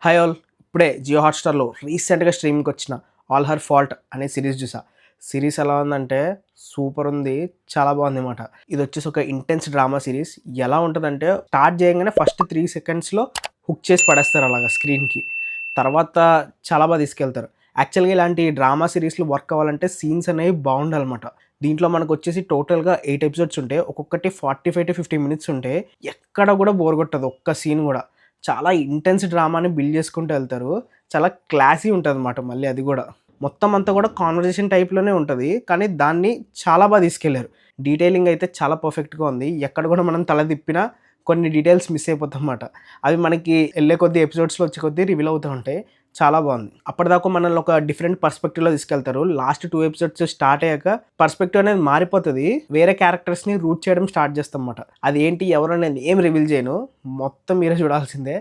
Hi all. ఇప్పుడే జియో హాట్‌స్టార్‌లో రీసెంట్‌గా స్ట్రీమింగ్‌కి వచ్చిన 'ఆల్ హర్ ఫాల్ట్' అనే సిరీస్ చూసా. సిరీస్ ఎలా ఉందంటే సూపర్ ఉంది. చాలా బాగుందన్నమాట. ఇది వచ్చేసి ఒక ఇంటెన్స్ డ్రామా సిరీస్. ఎలా ఉంటదంటే స్టార్ట్ చేయంగానే ఫస్ట్ 3 సెకండ్స్‌లో హుక్ చేసి పడేస్తారు అలాగా స్క్రీన్‌కి. తర్వాత చాలా బాగా తీసుకెళ్తారు. యాక్చువల్‌గా ఇలాంటి డ్రామా సిరీస్‌లు వర్క్ అవ్వాలంటే సీన్స్ అనేవి బాగుండాలన్నమాట. దీంట్లో మనకొచ్చేసి టోటల్‌గా 8 ఎపిసోడ్స్ ఉంటాయి. ఒక్కొక్కటి 45-50 మినిట్స్ ఉంటాయి. ఎక్కడ కూడా బోర్ కొట్టదు ఒక్క సీన్ కూడా. చాలా ఇంటెన్స్ డ్రామాని బిల్డ్ చేసుకుంటూ వెళ్తారు. చాలా క్లాసీ ఉంటదనమాట మళ్ళీ అది గూడా. మొత్తం అంతా గూడా కాన్వర్జేషన్ టైప్‌లోనే ఉంటది. కానీ దాన్ని చాలా తీసుకెళ్లారు. డీటెయిలింగ్ అయితే చాలా పర్ఫెక్ట్‌గా ఉంది. ఎక్కడ గూడా మనం తల తిప్పినా కొన్ని డీటెయిల్స్ మిస్ అయిపోతామన్నమాట. అవి మనకి ఎళ్ళే కొద్దీ ఎపిసోడ్స్‌లో వచ్చే కొద్దీ రివీల్ అవుతూ ఉంటాయి. చాలా బావుంది. అప్పటిదాకా మనల్ని ఒక డిఫరెంట్ పర్స్పెక్టివ్‌లో తీసుకెళ్తారు. లాస్ట్ 2 ఎపిసోడ్స్ స్టార్ట్ అయ్యాక పర్స్పెక్టివ్ అనేది మారిపోతది. వేరే క్యారెక్టర్స్‌ని రూట్ చేయడం స్టార్ట్ చేస్తామన్నమాట. అది ఏంటి ఎవరనేది ఏం రివీల్ చేయను. మొత్తం మీరే చూడాల్సిందే.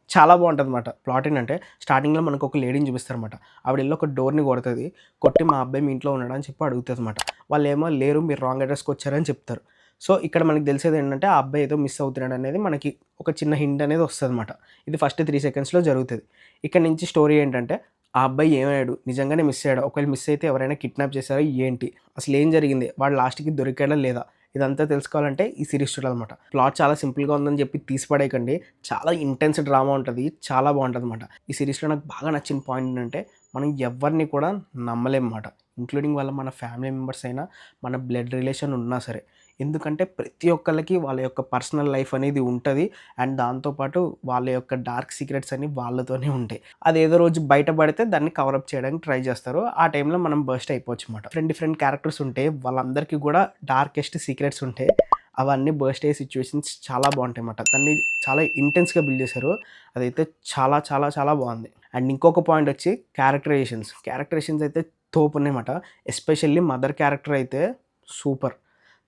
చాలా బావుంటదన్నమాట. ప్లాట్ ఏంటంటే స్టార్టింగ్‌లో మనకు ఒక లేడీని చూపిస్తారన్నమాట. ఆవిడెళ్లి ఒక డోర్‌ని కొడతది. కొట్టి మా అబ్బాయి మీ ఇంట్లో ఉన్నాడా అని చెప్పి అడుగుతదన్నమాట. వాళ్ళేమో లేరు మీరు రాంగ్ అడ్రస్‌కి వచ్చారని చెప్తారు. సో, ఇక్కడ మనకు తెలిసేదేంటంటే ఆ అబ్బాయి ఏదో మిస్ అవుతున్నాడనేది మనకి ఒక చిన్న హింట్ అనేది వస్తదన్నమాట. ఇది ఫస్ట్ 3 సెకండ్స్‌లో జరుగుతది. ఇక్కడి నుంచి స్టోరీ ఏంటంటే ఆ అబ్బాయి ఏమయ్యాడు? నిజంగానే మిస్ అయ్యాడా? ఒకవేళ మిస్ అయితే ఎవరైనా కిడ్నాప్ చేసారా? ఏంటి? అసలేం జరిగింది? వాడు లాస్ట్‌కి దొరికాడా లేదా? ఇదంతా తెలుసుకోవాలంటే ఈ సీరీస్ చూడాలన్నమాట. ప్లాట్ చాలా సింపుల్‌గా ఉందని చెప్పి తీసి పడేయకండి. చాలా ఇంటెన్స్ డ్రామా ఉంటది. చాలా బావుంటదన్నమాట. ఈ సీరీస్‌లో నాకు బాగా నచ్చిన పాయింట్ ఏంటంటే మనం ఎవ్వరిని కూడా నమ్మలేమన్నమాట. ఇంక్లూడింగ్ మన ఫ్యామిలీ మెంబర్స్ అయినా, మన బ్లడ్ రిలేషన్ ఉన్నా సరే. ఎందుకంటే ప్రతి ఒక్కళ్ళకి వాళ్ళ యొక్క పర్సనల్ లైఫ్ అనేది ఉంటది. అండ్ దాంతో పాటు వాళ్ళ యొక్క డార్క్ సీక్రెట్స్ అన్నీ వాళ్ళతోనే ఉంటాయి. అదేదో రోజు బయట పడితే దాన్ని కవర్ అప్ చేయడానికి ట్రై చేస్తారు. ఆ టైంలో మనం బర్స్ట్ అయిపోవచ్చన్నమాట. డిఫరెంట్ క్యారెక్టర్స్ ఉంటాయి. వాళ్ళందరికీ కూడా డార్కెస్ట్ సీక్రెట్స్ ఉంటాయి. అవన్నీ బర్స్ట్ అయ్యే సిట్యుయేషన్స్ చాలా బావుంటాయన్నమాట. దాన్ని చాలా ఇంటెన్స్‌గా బిల్డ్ చేశారు. అదైతే చాలా చాలా చాలా బావుంది. అండ్ ఇంకొక పాయింట్ వచ్చి క్యారెక్టరైజేషన్స్. క్యారెక్టరైజేషన్స్ అయితే తోపున్నాయన్నమాట. ఎస్పెషల్లీ మదర్ క్యారెక్టర్ అయితే సూపర్.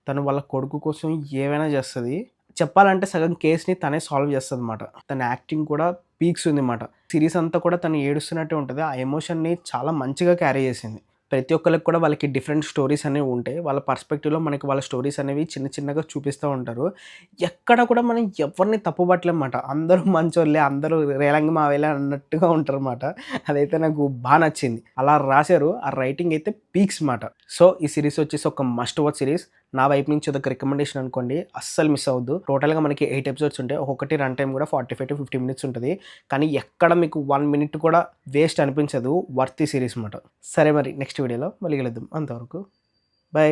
తను వాళ్ళ కొడుకు కోసం ఏవైనా చేస్తది. చెప్పాలంటే సగం కేస్‌ని తనే సాల్వ్ చేస్తదనమాట. తన యాక్టింగ్ కూడా పీక్స్ ఉందన్నమాట. సీరీస్ అంతా కూడా తను ఏడుస్తున్నట్టే ఉంటది. ఆ ఎమోషన్‌ని చాలా మంచిగా క్యారీ చేసింది. ప్రతి ఒక్కళ్ళకి కూడా వాళ్ళకి డిఫరెంట్ స్టోరీస్ అనేవి ఉంటాయి. వాళ్ళ పర్స్పెక్టివ్‌లో మనకి వాళ్ళ స్టోరీస్ అనేవి చిన్న చిన్నగా చూపిస్తూ ఉంటారు. ఎక్కడ కూడా మనం ఎవరిని తప్పు పట్టలేమన్నమాట. అందరూ మంచోళ్ళే, అందరూ రేలంగి మావేలే అన్నట్టుగా ఉంటారన్నమాట. అదైతే నాకు నచ్చింది. అలా రాశారు. ఆ రైటింగ్ అయితే పీక్స్ మాట. సో, ఈ సీరీస్ వచ్చేసి ఒక మస్ట్ వాచ్ సీరీస్. నా వైపు నుంచి అదొక రికమెండేషన్ అనుకోండి. అస్సలు మిస్ అవ్వద్దు. టోటల్‌గా మనకి 8 ఎపిసోడ్స్ ఉంటాయి. ఒక్కొక్కటి రన్ టైమ్ కూడా 45-50 మినిట్స్ ఉంటది. కానీ ఎక్కడ మీకు 1 మినిట్ కూడా వేస్ట్ అనిపించదు. వర్త్ ఈ సీరీస్ మాట. సరే మరి నెక్స్ట్ వీడియోలో మళ్ళీ కలుద్దాం. అంతవరకు బై.